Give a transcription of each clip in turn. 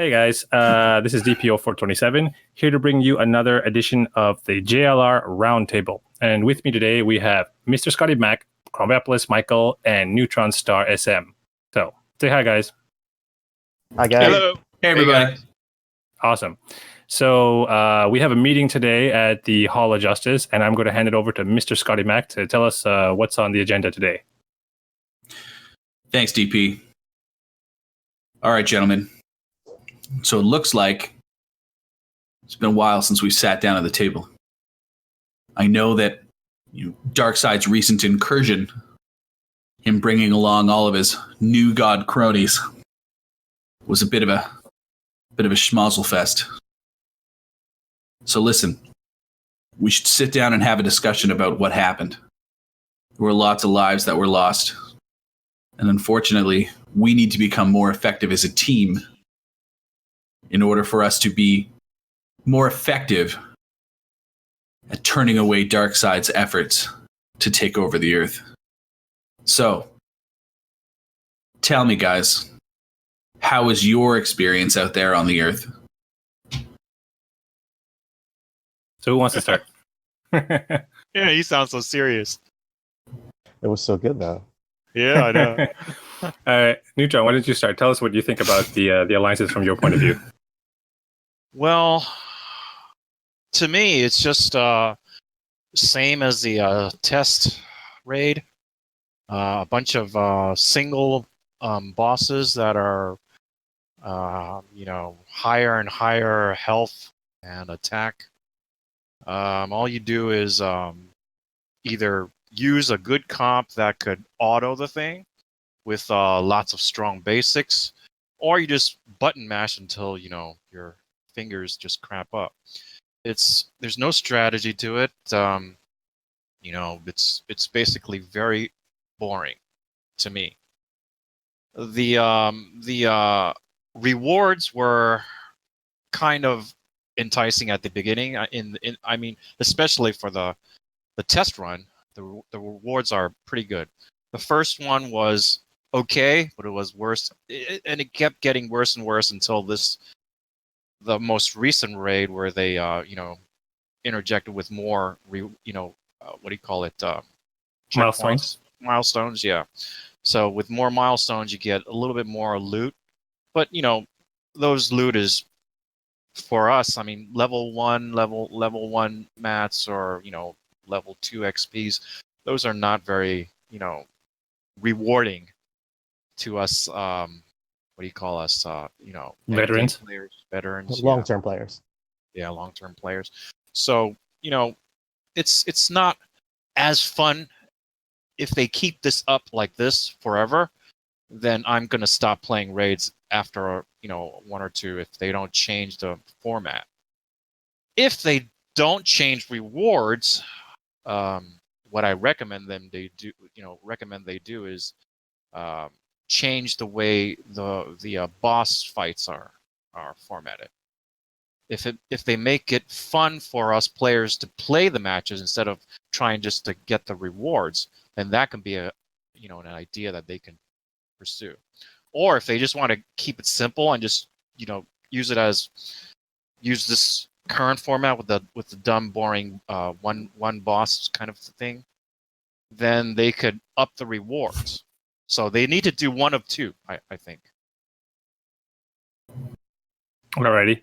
Hey guys, this is DPO 427 here to bring you another edition of the JLR Roundtable. And with me today we have MrScottyMac, KrombopulousMichael, and NeutronStarSM. So say hi, guys. Hi guys. Hello. Hey everybody. Awesome. So we have a meeting today at the Hall of Justice, and I'm going to hand it over to MrScottyMac to tell us what's on the agenda today. Thanks, DP. All right, gentlemen. So it looks like it's been a while since we sat down at the table. I know that Darkseid's recent incursion, him bringing along all of his new god cronies, was a bit of a schmozzle fest. So listen, we should sit down and have a discussion about what happened. There were lots of lives that were lost. And unfortunately, we need to become more effective as a team in order for us to be more effective at turning away Darkseid's efforts to take over the Earth. So, tell me, guys, how was your experience out there on the Earth? So who wants to start? Yeah, you sound so serious. It was so good though. Yeah, I know. Neutron, why don't you start? Tell us what you think about the alliances from your point of view. Well, to me, it's just same as the test raid. A bunch of single bosses that are, higher and higher health and attack. All you do is either use a good comp that could auto the thing with lots of strong basics, or you just button mash until your fingers just crap up. There's no strategy to it. It's basically very boring to me. The rewards were kind of enticing at the beginning. I mean, especially for the test run, the rewards are pretty good. The first one was okay, but it was worse, and it kept getting worse and worse until the most recent raid where they interjected with more milestones, yeah. So with more milestones you get a little bit more loot, but those loot is for us, I mean, level one mats or level 2 XPs, those are not very rewarding to us. What do you call us? Veterans. Veterans. Long-term players. Yeah, long-term players. So it's not as fun. If they keep this up like this forever, then I'm gonna stop playing raids after one or two if they don't change the format. If they don't change rewards, what I recommend they do is change the way the boss fights are formatted. If they make it fun for us players to play the matches instead of trying just to get the rewards, then that can be an idea that they can pursue. Or if they just want to keep it simple and just use this current format with the dumb, boring one boss kind of thing, then they could up the rewards. So they need to do one of two, I think. Alrighty.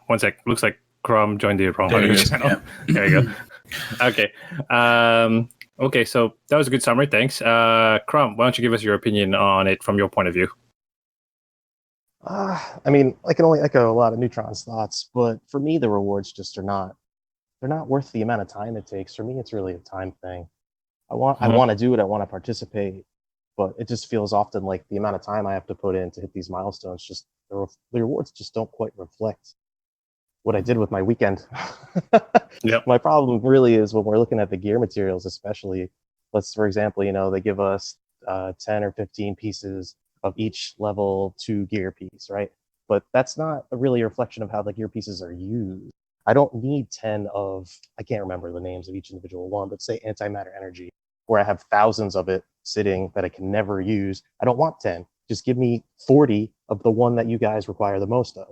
One sec. Looks like Crom joined the wrong channel. Yeah. There you go. Okay. Okay, so that was a good summary. Thanks. Crom, why don't you give us your opinion on it from your point of view? I mean, I can only echo a lot of Neutron's thoughts, but for me, the rewards just they're not worth the amount of time it takes. For me, it's really a time thing. I want to do it. I want to participate, but it just feels often like the amount of time I have to put in to hit these milestones, just the rewards just don't quite reflect what I did with my weekend. Yep. My problem really is when we're looking at the gear materials, especially, for example, they give us 10 or 15 pieces of each level 2 gear piece, right? But that's not really a reflection of how the gear pieces are used. I don't need 10 of, I can't remember the names of each individual one, but say antimatter energy, where I have thousands of it sitting that I can never use. I don't want 10. Just give me 40 of the one that you guys require the most of.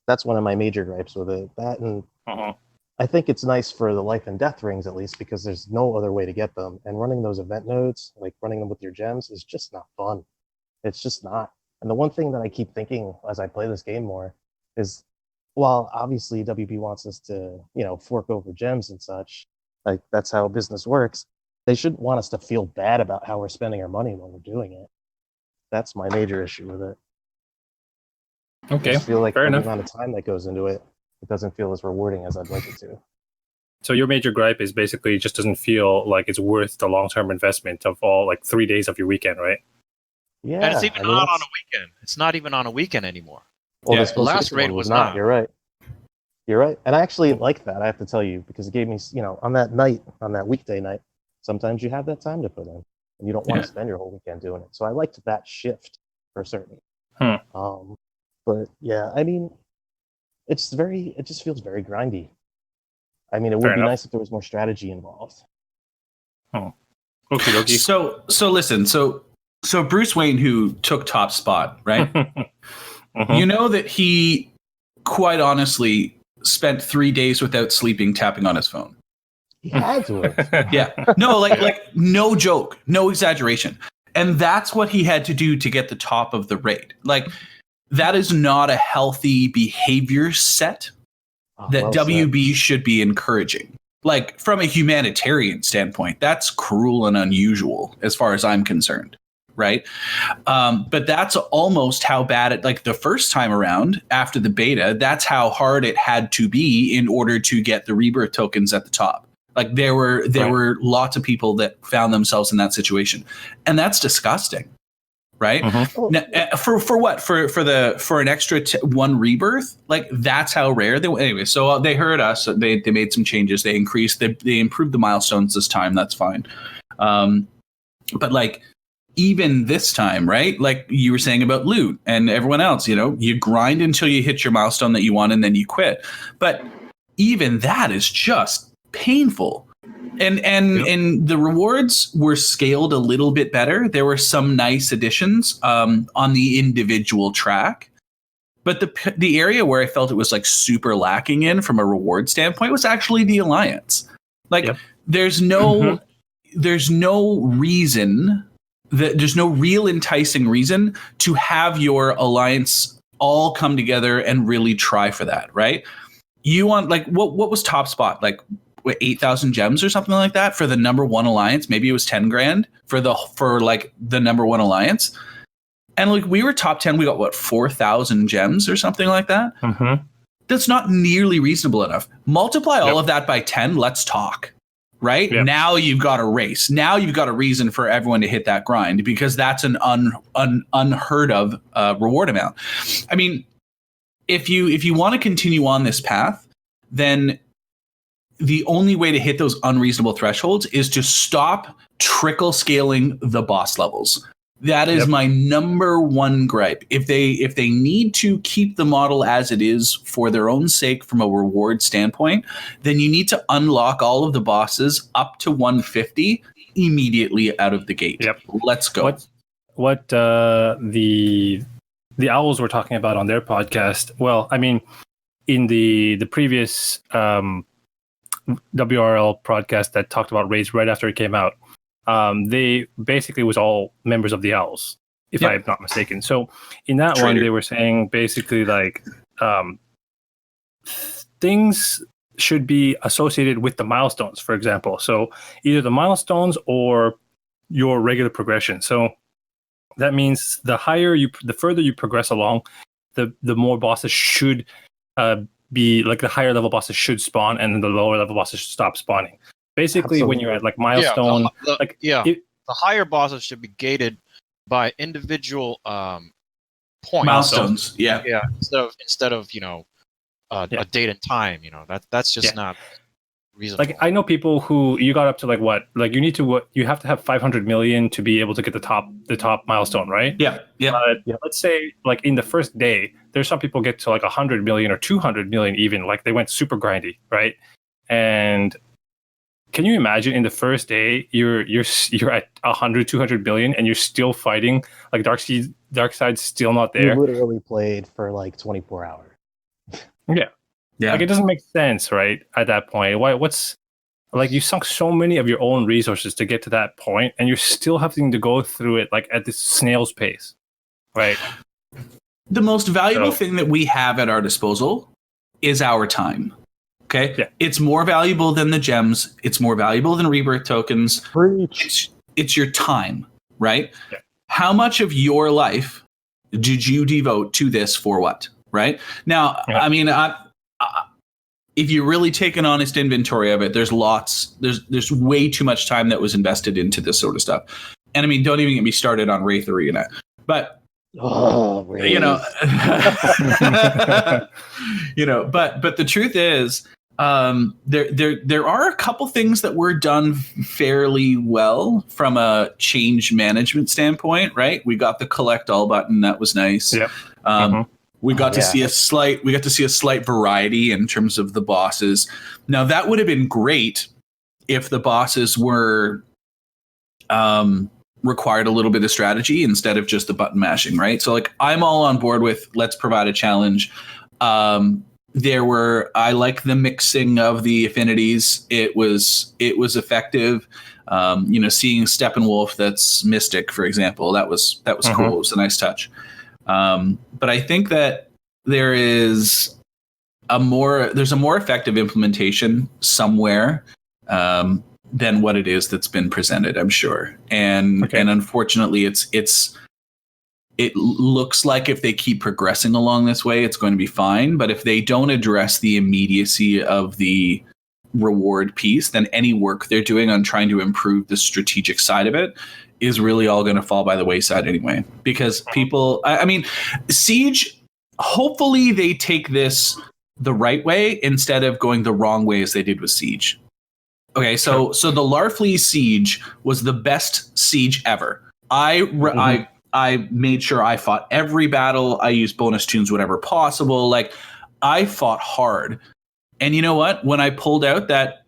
That's one of my major gripes with it. That, and I think it's nice for the life and death rings, at least, because there's no other way to get them. And running those event nodes, like running them with your gems, is just not fun. It's just not. And the one thing that I keep thinking as I play this game more is, while obviously WB wants us to, fork over gems and such, like that's how business works, they shouldn't want us to feel bad about how we're spending our money when we're doing it. That's my major issue with it. Okay, I just feel like fair the enough. amount of time that goes into it, it doesn't feel as rewarding as I'd like it to. So your major gripe is basically just doesn't feel like it's worth the long-term investment of all like 3 days of your weekend, right? Yeah, And it's even not on a weekend. It's not even on a weekend anymore. Well, Yeah, this the most last recent raid one was not. not. You're right. You're right. And I actually like that, I have to tell you, because it gave me, on that night, on that weekday night, sometimes you have that time to put in, and you don't want to spend your whole weekend doing it. So I liked that shift for certain. But yeah, I mean, it just feels very grindy. I mean, it would be nice if there was more strategy involved. Oh, okay. So listen. So Bruce Wayne, who took top spot, right? You know that he, quite honestly, spent 3 days without sleeping, tapping on his phone. He had to have. Yeah. No, like no joke, no exaggeration. And that's what he had to do to get the top of the raid. Like, that is not a healthy behavior set that WB should be encouraging. Like, from a humanitarian standpoint, that's cruel and unusual as far as I'm concerned, right? But that's almost how bad it, like the first time around after the beta, that's how hard it had to be in order to get the rebirth tokens at the top. Like, there were lots of people that found themselves in that situation, and that's disgusting. Right? Now, for what? For an extra one rebirth? Like, that's how rare they were. Anyway, so they heard us. They made some changes. They increased. They improved the milestones this time. That's fine. But like, even this time, right? Like you were saying about loot and everyone else, you grind until you hit your milestone that you want, and then you quit. But even that is just painful. And the rewards were scaled a little bit better. There were some nice additions on the individual track, but the area where I felt it was like super lacking in from a reward standpoint was actually the alliance. Like, there's no reason there's no real enticing reason to have your alliance all come together and really try for that, right? You want, like, what was top spot, like 8,000 gems or something like that for the number one alliance. Maybe it was 10 grand for the number one alliance. And like, we were top 10. We got 4,000 gems or something like that. That's not nearly reasonable enough. Multiply all of that by 10. Let's talk. Right? Now you've got a race. Now you've got a reason for everyone to hit that grind, because that's an unheard of reward amount. I mean, if you want to continue on this path, then the only way to hit those unreasonable thresholds is to stop trickle scaling the boss levels. That is my number one gripe. If they need to keep the model as it is for their own sake from a reward standpoint, then you need to unlock all of the bosses up to 150 immediately out of the gate. Let's go. What the Owls were talking about on their podcast. Well, I mean, in the previous WRL podcast that talked about raids right after it came out, they basically was all members of the Owls, if I'm not mistaken. So in that one, they were saying basically like things should be associated with the milestones, for example. So either the milestones or your regular progression. So that means the further you progress along, the more bosses should be like, the higher level bosses should spawn, and the lower level bosses should stop spawning. Basically, when you're at like milestone, the higher bosses should be gated by individual points. Milestones. Instead of a date and time. That's just not reasonable. Like, I know people who you got up to like what, like you have to have 500 million to be able to get the top milestone, right? Let's say like in the first day, there's some people get to like 100 million or 200 million even, like they went super grindy, right? And can you imagine in the first day you're at 100, 200 billion and you're still fighting, like Darkseid's still not there. You literally played for like 24 hours. Yeah. Yeah. Like it doesn't make sense, right? At that point, what's like you sunk so many of your own resources to get to that point, and you're still having to go through it like at this snail's pace, right? The most valuable thing that we have at our disposal is our time. Okay, yeah. It's more valuable than the gems. It's more valuable than rebirth tokens. It's your time, right? Yeah. How much of your life did you devote to this for what? Right now, yeah. I mean, if you really take an honest inventory of it, there's way too much time that was invested into this sort of stuff. And I mean, don't even get me started on Wraith Arena, but. Really? You know, but the truth is, there are a couple things that were done fairly well from a change management standpoint, right? We got the collect all button, that was nice. Yeah. We got to see a slight variety in terms of the bosses. Now that would have been great if the bosses were required a little bit of strategy instead of just the button mashing, right? So like I'm all on board with let's provide a challenge. I like the mixing of the affinities. It was effective. Seeing Steppenwolf that's Mystic, for example, that was cool. It was a nice touch. But I think that there's a more effective implementation somewhere than what it is that's been presented, I'm sure. And unfortunately it looks like if they keep progressing along this way, it's going to be fine. But if they don't address the immediacy of the reward piece, then any work they're doing on trying to improve the strategic side of it is really all going to fall by the wayside anyway. Because people, I mean, Siege, hopefully they take this the right way instead of going the wrong way as they did with Siege. Okay, so the Larfleeze Siege was the best siege ever. I made sure I fought every battle. I used bonus tunes whenever possible. Like I fought hard. And you know what? When I pulled out that,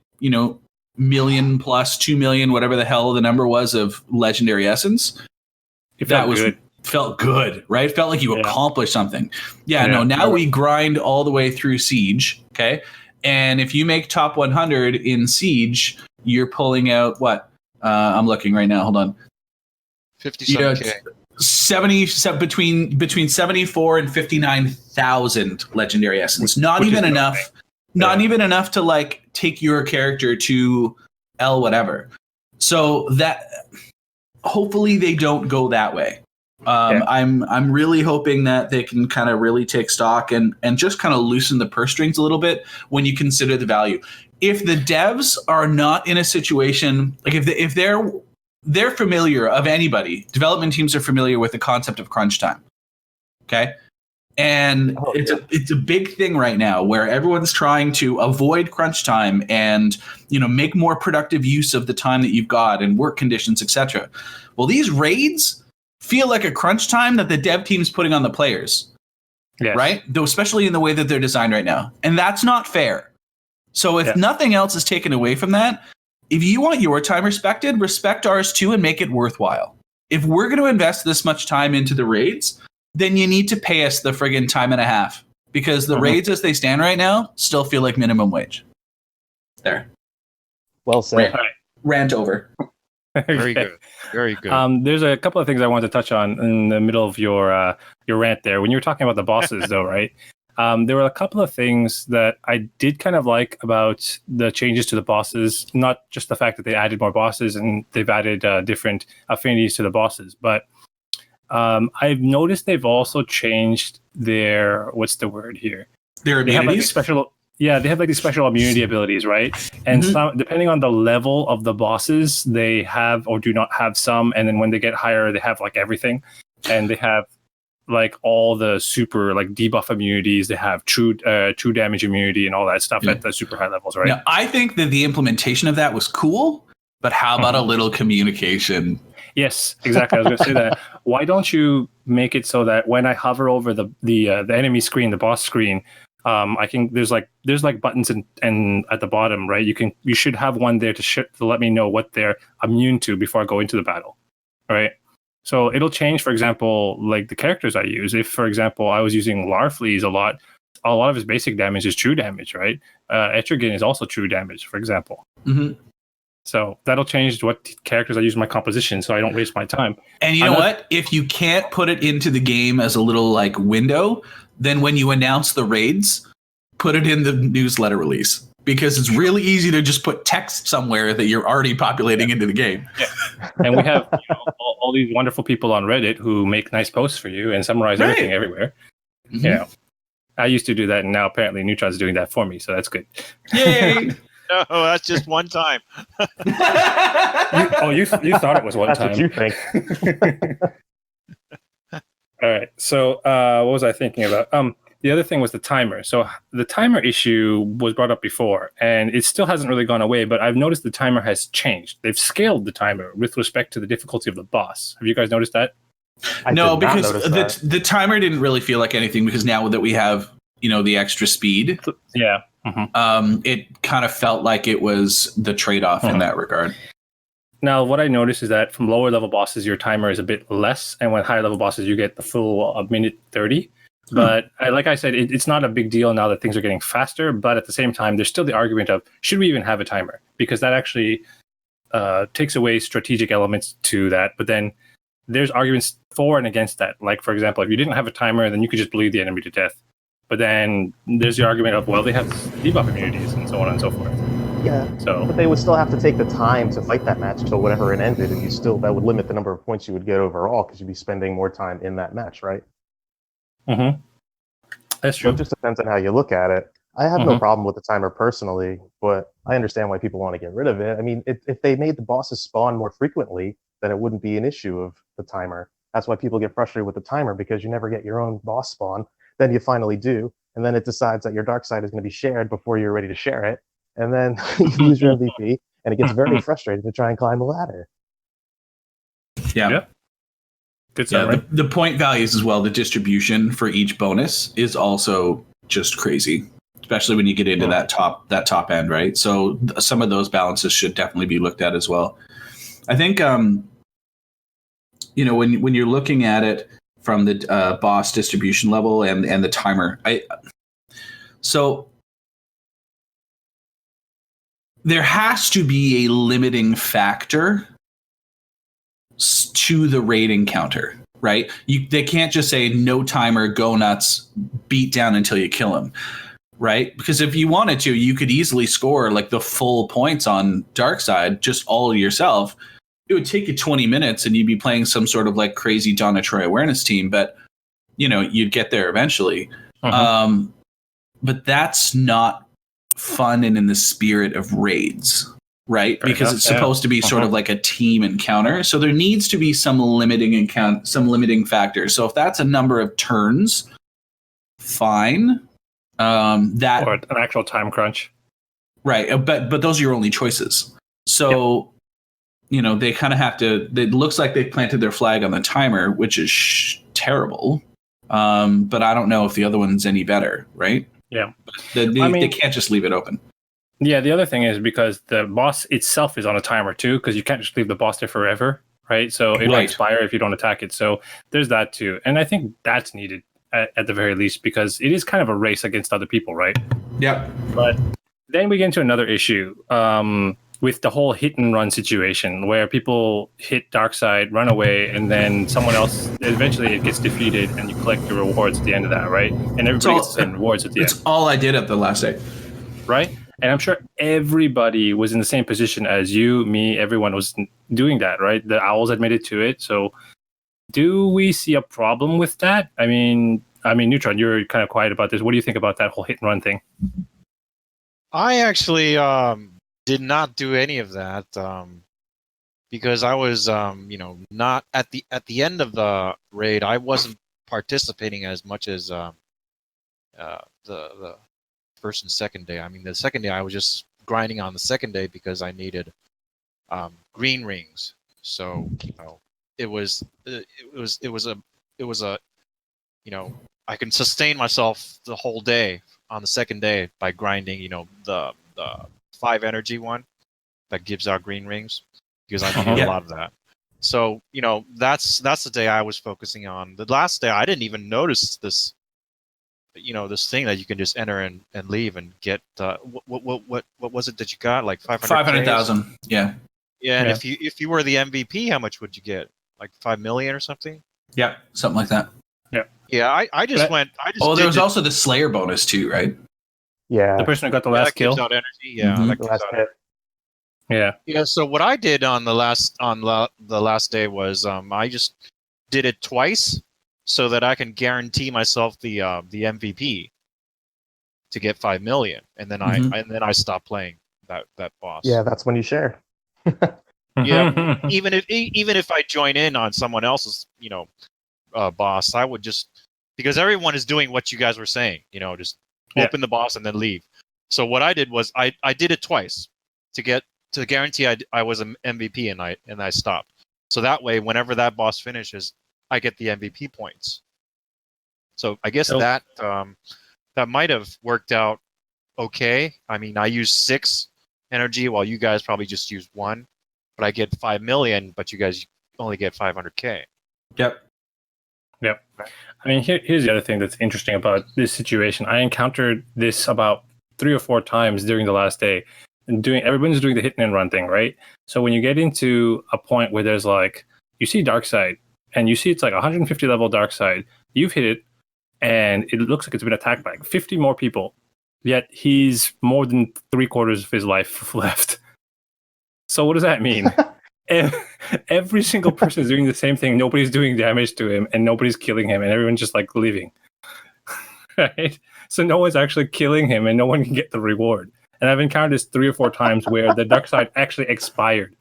million plus 2 million, whatever the hell the number was of legendary essence, felt good, right? Felt like you accomplished something. Now we grind all the way through Siege. Okay. And if you make top 100 in Siege, you're pulling out what? I'm looking right now. Hold on. 57K. Between 74 and 59,000 legendary essence. Not even enough. Not even enough to like take your character to L whatever. So that hopefully they don't go that way. I'm really hoping that they can kind of really take stock and just kind of loosen the purse strings a little bit when you consider the value. If the devs are not in a situation like if they're familiar of anybody, development teams are familiar with the concept of crunch time. Okay. And it's a big thing right now where everyone's trying to avoid crunch time and make more productive use of the time that you've got and work conditions, etc. Well, these raids feel like a crunch time that the dev team's putting on the players, right? Though, especially in the way that they're designed right now. And that's not fair. So if nothing else is taken away from that, if you want your time respected, respect ours too and make it worthwhile. If we're going to invest this much time into the raids, then you need to pay us the friggin' time and a half because the raids as they stand right now still feel like minimum wage. There. Well said. Rant over. Very good. Very good. There's a couple of things I want to touch on in the middle of your rant there. When you were talking about the bosses, though, right? There were a couple of things that I did kind of like about the changes to the bosses. Not just the fact that they added more bosses and they've added different affinities to the bosses, but I've noticed they've also changed their what's the word here? Their immunities. They have like these special immunity abilities, right? And some, depending on the level of the bosses, they have or do not have some. And then when they get higher, they have like everything. And they have like all the super like debuff immunities. They have true damage immunity and all that stuff at the super high levels, right? Now, I think that the implementation of that was cool, but how about a little communication? Yes, exactly. I was going to say that. Why don't you make it so that when I hover over the enemy screen, the boss screen, there's like buttons and at the bottom, right? You should have one there to let me know what they're immune to before I go into the battle, right? So it'll change, for example, like the characters I use. If, for example, I was using Larfleeze a lot of his basic damage is true damage, right? Etrigan is also true damage, for example. Mm-hmm. So that'll change what characters I use in my composition, so I don't waste my time. And you know what? If you can't put it into the game as a little like window, then when you announce the raids, put it in the newsletter release, because it's really easy to just put text somewhere that you're already populating into the game. Yeah. And we have all these wonderful people on Reddit who make nice posts for you and summarize everything everywhere. Mm-hmm. Yeah. I used to do that, and now apparently Neutron's doing that for me, so that's good. Yay! No, that's just one time. You thought it was one That's time. what you think. All right. So what was I thinking about? The other thing was the timer. So the timer issue was brought up before, and it still hasn't really gone away, but I've noticed the timer has changed. They've scaled the timer with respect to the difficulty of the boss. Have you guys noticed that? No, because the timer didn't really feel like anything, because now that we have, the extra speed, Yeah. Mm-hmm. It kind of felt like it was the trade-off in that regard. Now, what I noticed is that from lower level bosses, your timer is a bit less, and when higher level bosses, you get the full minute 30. But like I said, it's not a big deal now that things are getting faster. But at the same time, there's still the argument of, should we even have a timer? Because that actually takes away strategic elements to that. But then there's arguments for and against that. Like, for example, if you didn't have a timer, then you could just bleed the enemy to death. But then there's the argument of, well, they have debuff immunities and so on and so forth. Yeah, So, but they would still have to take the time to fight that match till whatever it ended, and that would limit the number of points you would get overall, because you'd be spending more time in that match, right? mm-hmm. That's So true. it just depends on how you look at it. I have no problem with the timer personally, but I understand why people want to get rid of it. I mean, if they made the bosses spawn more frequently, then it wouldn't be an issue of the timer. That's why people get frustrated with the timer, because you never get your own boss spawn. Then you finally do, and then it decides that your dark side is going to be shared before you're ready to share it, and then you lose your MVP, and it gets very frustrating to try and climb the ladder. Yeah. Good summary. The point values as well, the distribution for each bonus is also just crazy, especially when you get into that top end, right? So some of those balances should definitely be looked at as well. I think when you're looking at it from the boss distribution level and the timer, so there has to be a limiting factor to the rating counter, right? They can't just say no timer, go nuts, beat down until you kill him, right? Because if you wanted to, you could easily score like the full points on Darkside just all yourself. It would take you 20 minutes and you'd be playing some sort of like crazy Donna Troy awareness team, but you'd get there eventually. But that's not fun and in the spirit of raids, right? Because it's supposed to be sort of like a team encounter. So there needs to be some limiting factors. So if that's a number of turns, fine. That or an actual time crunch. Right. But those are your only choices. So, they kind of have to, it looks like they planted their flag on the timer, which is terrible. But I don't know if the other one's any better, right? Yeah. They can't just leave it open. Yeah, the other thing is because the boss itself is on a timer too, because you can't just leave the boss there forever, right? So it'll expire if you don't attack it. So there's that too. And I think that's needed at the very least, because it is kind of a race against other people, right? Yeah. But then we get into another issue with the whole hit and run situation, where people hit Darkside, run away, and then someone else, eventually it gets defeated and you collect your rewards at the end of that, right? And everybody gets the same rewards at the end. That's all I did at the last day. Right? And I'm sure everybody was in the same position as you, me, everyone was doing that, right? The owls admitted to it. So do we see a problem with that? I mean, Neutron, you're kind of quiet about this. What do you think about that whole hit and run thing? I actually did not do any of that because I was, not at the end of the raid. I wasn't participating as much as the first and second day. I mean, the second day I was just grinding on the second day because I needed green rings. So it was a I can sustain myself the whole day on the second day by grinding, the 5 energy one that gives out green rings, because I needed a lot of that. So that's the day I was focusing on. The last day I didn't even notice this, this thing that you can just enter and leave and get. What was it that you got? Like 500,000. Yeah. Yeah, and if you were the MVP, how much would you get? Like 5 million or something? Yeah, something like that. Yeah, I just went. There was also the Slayer bonus too, right? Yeah. The person who got the last kill. Gives out energy. Yeah, Mhm. that The gives last out hit. energy. Yeah. So what I did on the last day was I just did it twice so that I can guarantee myself the MVP to get 5 million, and then I stopped playing that boss. Yeah, that's when you share. Yeah. even if I join in on someone else's boss, I would just, because everyone is doing what you guys were saying, just open the boss and then leave. So what I did was I did it twice to guarantee I was an MVP, and I stopped. So that way, whenever that boss finishes, I get the MVP points. So I guess that might have worked out okay. I mean, I used 6 energy while you guys probably just used 1, but I get 5 million, but you guys only get 500K. Yep. I mean, here's the other thing that's interesting about this situation. I encountered this about 3 or 4 times during the last day, and everyone's doing the hit and run thing, right? So when you get into a point where there's like, you see Darkseid, and you see it's like 150 level Darkseid, you've hit it, and it looks like it's been attacked by like 50 more people, yet he's more than 3/4 of his life left. So what does that mean? Every single person is doing the same thing. Nobody's doing damage to him, and nobody's killing him, and everyone's just like leaving. Right? So no one's actually killing him, and no one can get the reward. And I've encountered this 3 or 4 times where the Darkseid actually expired.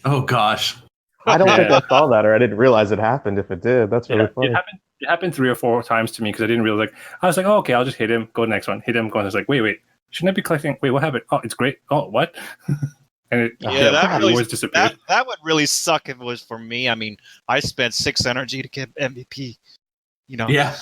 Oh gosh. I don't think I saw that, or I didn't realize it happened. If it did, that's really funny. It happened 3 or 4 times to me because I didn't realize. I was like, oh, okay, I'll just hit him. Go to the next one. Hit him. Go. And I was like, wait, shouldn't I be collecting? Wait, what happened? Oh, it's great. Oh, what? And that really disappeared. That would really suck if it was for me. I mean, I spent 6 energy to get MVP. Yeah.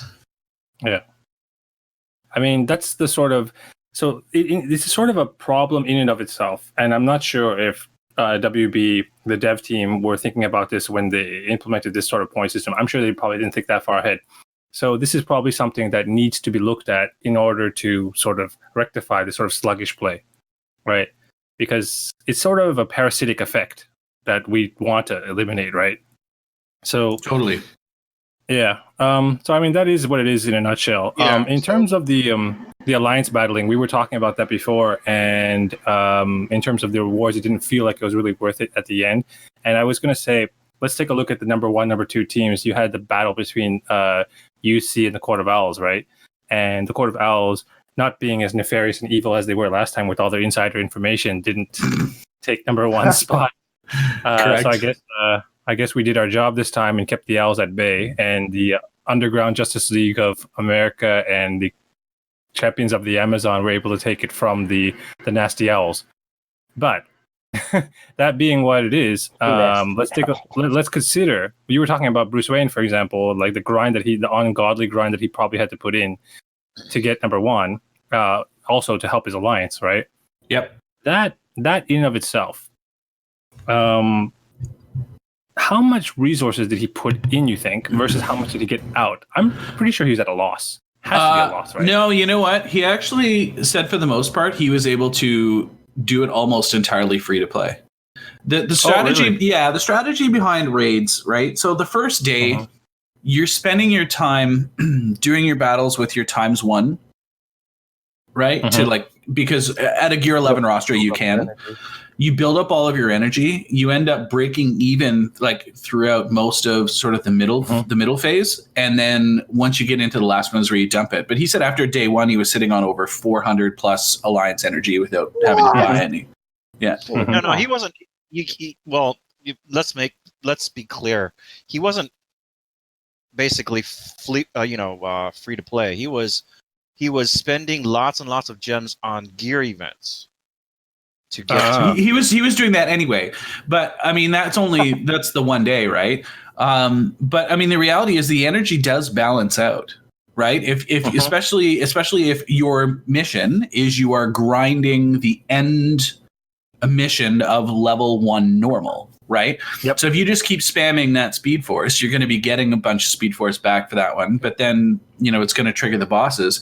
I mean, that's the sort of. So this is sort of a problem in and of itself, and I'm not sure if WB, the dev team, were thinking about this when they implemented this sort of point system. I'm sure they probably didn't think that far ahead. So this is probably something that needs to be looked at in order to sort of rectify the sort of sluggish play, right? Because it's sort of a parasitic effect that we want to eliminate, right? So Totally. Yeah. So I mean, that is what it is in a nutshell. Yeah, in terms of the alliance battling, we were talking about that before, and in terms of the rewards, it didn't feel like it was really worth it at the end. And I was going to say, let's take a look at the number 1, number 2 teams. You had the battle between UC and the Court of Owls, right? And the Court of Owls, not being as nefarious and evil as they were last time with all their insider information, didn't take number 1 spot. So I guess we did our job this time and kept the Owls at bay, and the Underground Justice League of America and the Champions of the Amazon were able to take it from the Nasty Owls. But that being what it is, let's consider. You were talking about Bruce Wayne, for example, like the ungodly grind that he probably had to put in to get number 1, also to help his alliance, right? Yep. That in and of itself. How much resources did he put in, you think, versus how much did he get out? I'm pretty sure he's at a loss. Has to be a loss, right? No, you know what? He actually said for the most part, he was able to do it almost entirely free to play. The strategy, the strategy behind raids, right? So the first day, you're spending your time doing your battles with your ×1, right? To because at a Gear 11 roster, you can. You build up all of your energy. You end up breaking even throughout most of sort of the middle phase, and then once you get into the last ones where you dump it. But he said after day 1, he was sitting on over 400 plus alliance energy without having to buy any. Yeah. No, he wasn't. Let's be clear. He wasn't basically free to play. He was spending lots and lots of gems on gear events. To get he was doing that anyway, but I mean that's the one day, right? But I mean the reality is the energy does balance out. right? If especially if your mission is you are grinding the end mission of level 1 normal, right? Yep. So if you just keep spamming that Speed Force, you're going to be getting a bunch of Speed Force back for that one, but then it's going to trigger the bosses.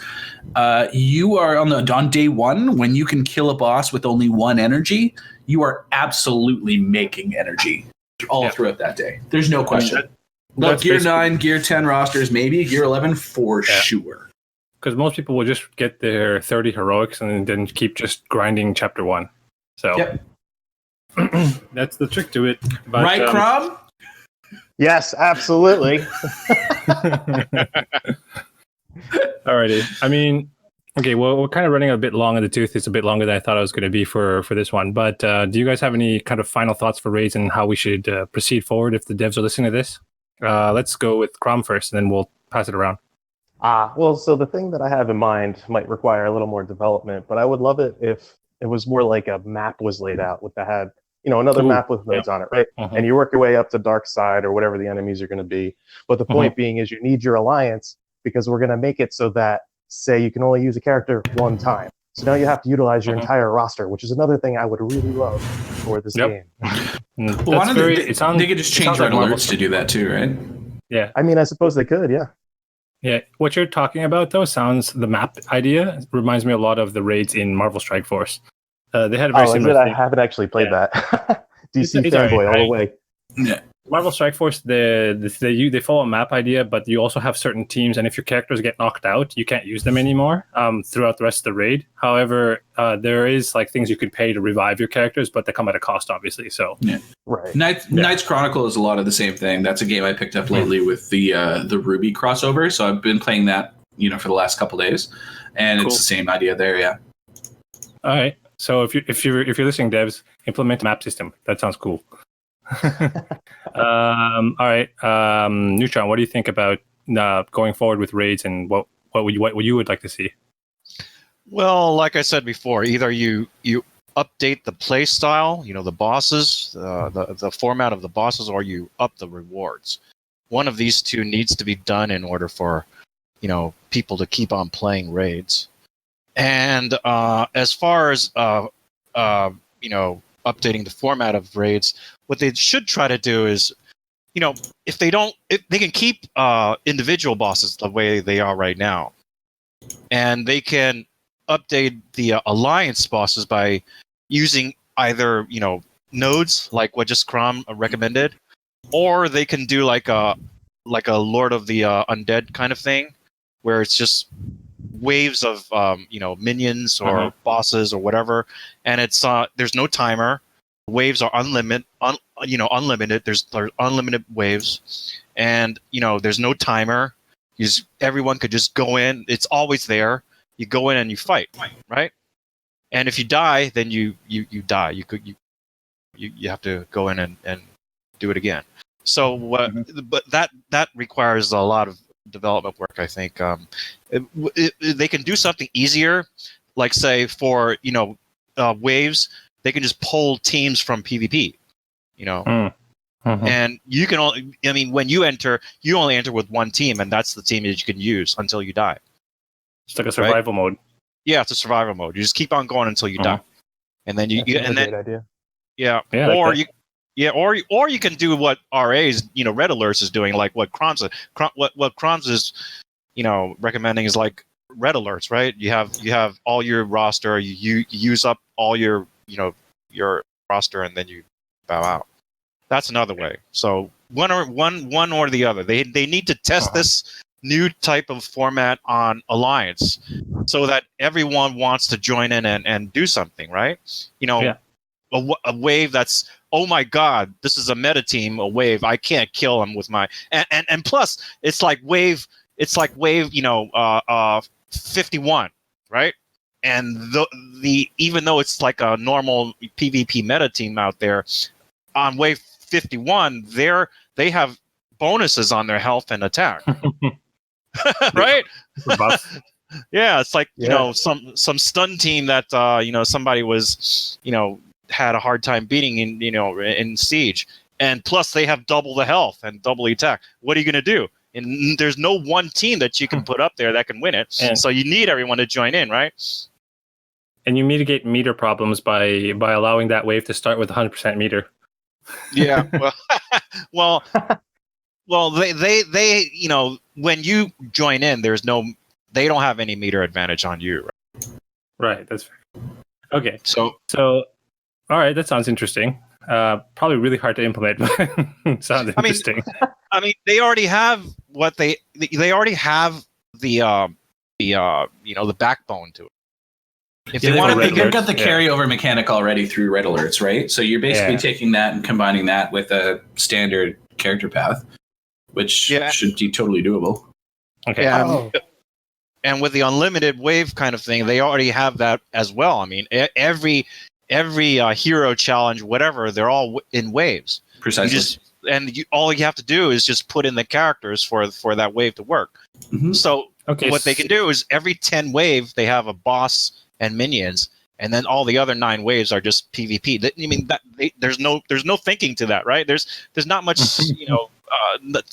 You are on day 1 when you can kill a boss with only 1 energy. You are absolutely making energy all throughout that day. There's no question. Look, Gear 9, Gear 10 rosters, maybe Gear 11 for sure. Because most people will just get their 30 heroics and then keep just grinding Chapter 1. So that's the trick to it. But, right, Krom? Yes, absolutely. Alrighty. I mean, okay, well, we're kind of running a bit long in the tooth. It's a bit longer than I thought I was going to be for this one. But do you guys have any kind of final thoughts for raids and how we should proceed forward if the devs are listening to this? Let's go with Krom first, and then we'll pass it around. Well, so the thing that I have in mind might require a little more development, but I would love it if it was more like a map was laid out with another map with nodes on it, right? And you work your way up to Dark Side or whatever the enemies are going to be. But the point being is you need your alliance because we're going to make it so that, say, you can only use a character 1 time. So now you have to utilize your entire roster, which is another thing I would really love for this game. Well, why don't they could just change red alerts to do that too, right? Yeah. I mean, I suppose they could, yeah. Yeah, what you're talking about, though, the map idea reminds me a lot of the raids in Marvel Strike Force. They had a very similar thing. I haven't actually played that. DC fanboy all the way. Yeah. Marvel Strike Force, they follow a map idea, but you also have certain teams, and if your characters get knocked out, you can't use them anymore throughout the rest of the raid. However, there is things you could pay to revive your characters, but they come at a cost, obviously. So right. Knights Chronicle is a lot of the same thing. That's a game I picked up lately with the Ruby crossover. So I've been playing that for the last couple days, and It's the same idea there. Yeah. All right. So if you're listening, devs, implement a map system. That sounds cool. All right, Neutron, what do you think about going forward with raids, and what you would like to see? Well, like I said before, either you update the play style, the bosses, the format of the bosses, or you up the rewards. One of these two needs to be done in order for people to keep on playing raids. And as far as updating the format of raids, what they should try to do is, if they can keep individual bosses the way they are right now, and they can update the alliance bosses by using either nodes like what just Krom recommended, or they can do like a Lord of the Undead kind of thing, where it's just waves of minions or bosses or whatever, and it's there's no timer. Waves are unlimited. There's unlimited waves, and there's no timer. Everyone could just go in. It's always there. You go in and you fight, right? And if you die, then you die. You have to go in and do it again. So but that requires a lot of development work, I think. They can do something easier, like say for waves, they can just pull teams from PvP, and you can only. I mean, when you enter, you only enter with 1 team, and that's the team that you can use until you die. It's like a survival mode. Yeah, it's a survival mode. You just keep on going until you die, and then That's a great idea. Yeah, or you can do what RA's Red Alerts is doing, like what Krom's what Krom's is recommending is like Red Alerts, right? You have all your roster, you use up all your your roster, and then you bow out. That's another way. So one or the other. They need to test this new type of format on Alliance, so that everyone wants to join in and do something, right? A wave that's, oh my god, this is a meta team, a wave. I can't kill him with my and plus it's like wave 51, right? And the even though it's like a normal PvP meta team out there, on wave 51, they have bonuses on their health and attack. Right? Yeah, it's like some stun team that somebody was had a hard time beating in Siege, and plus they have double the health and double the attack. What are you going to do? And there's no one team that you can put up there that can win it. And- so you need everyone to join in, right? And you mitigate meter problems by allowing that wave to start with 100% meter. Yeah. Well, they when you join in, they don't have any meter advantage on you, right? Right. That's fair. Okay. So So, all right, that sounds interesting. Probably really hard to implement, but sounds interesting. I mean, they already have they already have the backbone to it. If Yeah, they want to they've make it, got the carryover mechanic already through red alerts, right? So you're basically taking that and combining that with a standard character path, which should be totally doable. Okay. Yeah, and with the unlimited wave kind of thing, they already have that as well. I mean, every hero challenge, whatever, they're all in waves. Precisely. All you have to do is just put in the characters for that wave to work. Mm-hmm. So what they can do is every 10 wave they have a boss and minions, and then all the other 9 waves are just PvP. I mean, there's no thinking to that, right? There's not much,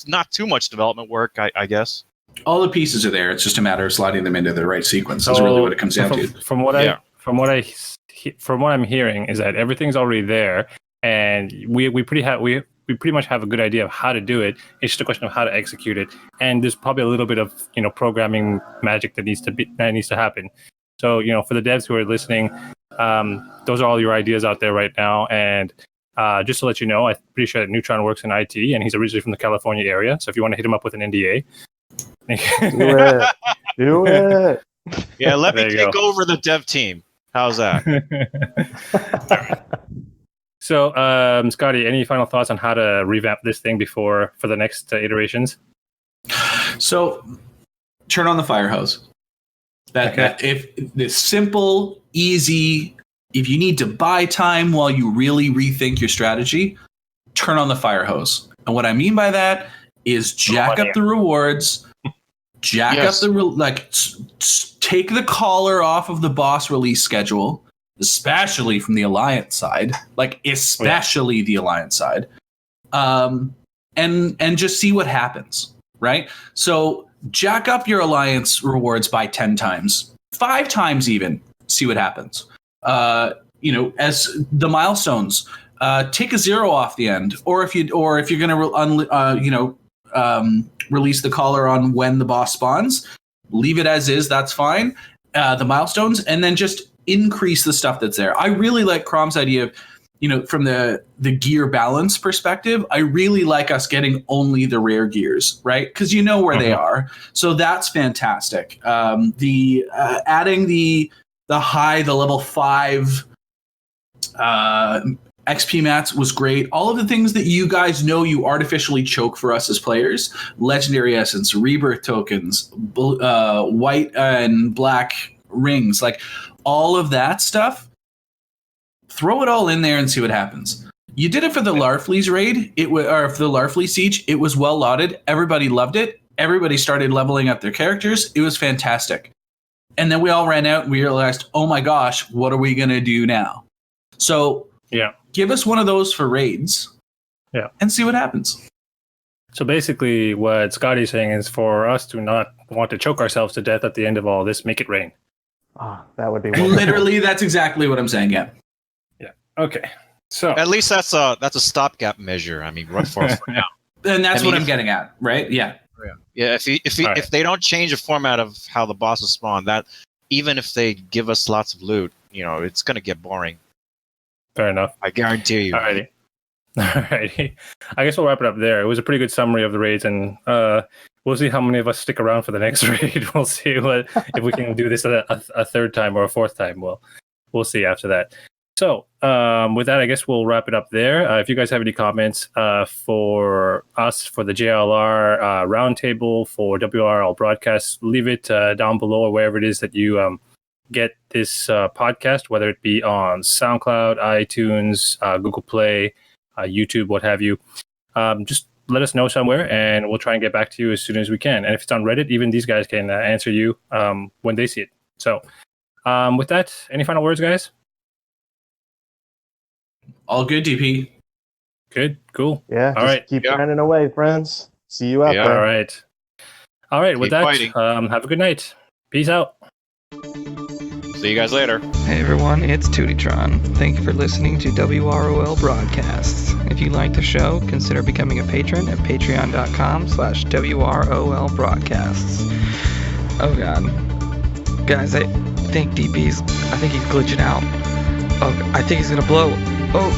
not too much development work, I guess. All the pieces are there. It's just a matter of slotting them into the right sequence. That's really what it comes down to. From what I'm hearing is that everything's already there, and we pretty much have a good idea of how to do it. It's just a question of how to execute it, and there's probably a little bit of programming magic that needs to happen. So for the devs who are listening, those are all your ideas out there right now. And just to let you know, I'm pretty sure that Neutron works in IT, and he's originally from the California area. So if you want to hit him up with an NDA, do it. Yeah, let me take over the dev team. How's that? So, Scotty, any final thoughts on how to revamp this thing for the next iterations? So, turn on the fire hose. That if it's simple, easy. If you need to buy time while you really rethink your strategy, turn on the fire hose. And what I mean by that is jack up the rewards, take the collar off of the boss release schedule, especially from the Alliance side, the Alliance side, and just see what happens, right? So jack up your Alliance rewards by 10 times, 5 times even, see what happens. As the milestones, take a 0 off the end, or if you're going to release the collar on when the boss spawns, leave it as is. That's fine. The milestones, and then just increase the stuff that's there. I really like Krom's idea of, from the gear balance perspective, I really like us getting only the rare gears, right? Because where they are. So that's fantastic. Adding the level 5 XP mats was great. All of the things that you guys know you artificially choke for us as players, legendary essence, rebirth tokens, white and black rings, all of that stuff, throw it all in there and see what happens. You did it for the Larfleeze raid, or for the Larfleeze siege. It was well lauded. Everybody loved it. Everybody started leveling up their characters. It was fantastic. And then we all ran out and we realized, oh my gosh, what are we going to do now? So give us one of those for raids and see what happens. So basically what Scotty's saying is for us to not want to choke ourselves to death at the end of all this, make it rain. That would be wonderful. Literally, that's exactly what I'm saying, yeah. Okay. So at least that's a stopgap measure. I mean, for now. And that's what I'm getting at, right? Yeah. Yeah, if they don't change the format of how the bosses spawn, that even if they give us lots of loot, it's going to get boring. Fair enough. I guarantee you. Alrighty. I guess we'll wrap it up there. It was a pretty good summary of the raids, and we'll see how many of us stick around for the next raid. We'll see if we can do this a third time or a fourth time. We'll see after that. So with that, I guess we'll wrap it up there. If you guys have any comments for us, for the JLR Roundtable, for WRL broadcasts, leave it down below or wherever it is that you get this podcast, whether it be on SoundCloud, iTunes, Google Play, YouTube, what have you. Just let us know somewhere, and we'll try and get back to you as soon as we can. And if it's on Reddit, even these guys can answer you when they see it. So with that, any final words, guys? All good, DP. Good, cool. Yeah, all right. Keep grinding away, friends. See you out there. All right. All right, with Keep that, fighting. have a good night. Peace out. See you guys later. Hey everyone, it's Tootitron. Thank you for listening to WROL Broadcasts. If you like the show, consider becoming a patron at patreon.com/WROL Broadcasts. Oh god. Guys, I think he's glitching out. Oh, I think he's gonna blow. Oh.